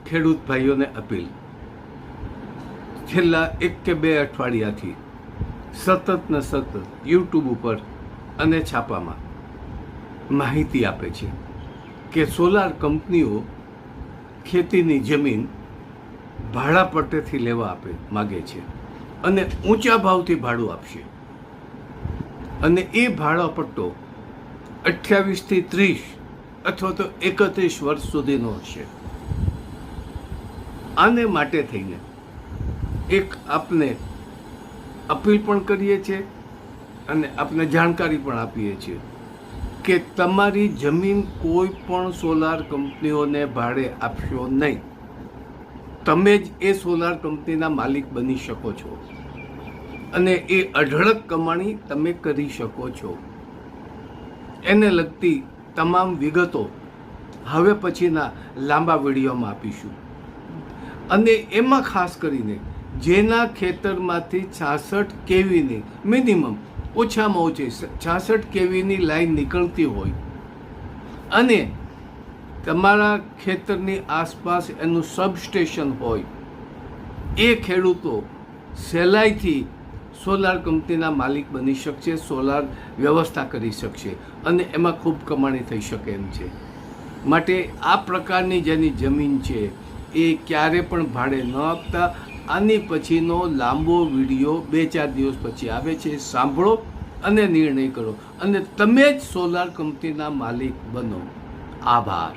ખેડૂત ભાઈઓને અપીલ, છેલ્લા 1 કે 2 અઠવાડિયાથી સતત ને સતત યુટ્યુબ ઉપર અને છાપામાં માહિતી આપે છે કે સોલાર કંપનીઓ ખેતીની જમીન ભાડા પટ્ટેથી લેવા માગે છે અને ઊંચા ભાવથી ભાડું આપશે, અને એ ભાડા પટ્ટો 28 થી 30 અથવા તો 31 વર્ષ સુધીનો હશે. આને માટે થઈને એક આપને અપીલ પણ કરીએ છીએ અને આપને જાણકારી પણ આપીએ છીએ કે તમારી જમીન કોઈ પણ સોલાર કંપનીઓને ભાડે આપશો નહીં. તમે જ એ સોલાર કંપનીના માલિક બની શકો છો અને એ અઢળક કમાણી તમે કરી શકો છો. એને લગતી તમામ વિગતો હવે પછીના લાંબા વિડીયોમાં આપીશું. અને એમાં ખાસ કરીને જેના ખેતરમાંથી 66 કેવીની મિનિમમ ઓછામાં ઓછી 66 કેવીની લાઈન નીકળતી હોય અને તમારા ખેતરની આસપાસ એનું સબસ્ટેશન હોય, એ ખેડૂતો સહેલાઈથી સોલાર કંપનીના માલિક બની શકશે, સોલાર વ્યવસ્થા કરી શકશે અને એમાં ખૂબ કમાણી થઈ શકે એમ છે. માટે આ પ્રકારની જેની જમીન છે એ ક્યારે પણ ભાડે ન આપતા. આની પછીનો લાંબો વિડીયો 2-4 દિવસ પછી આવે છે, સાંભળો અને નિર્ણય કરો અને તમે જ સોલાર કંપનીના માલિક બનો. આભાર.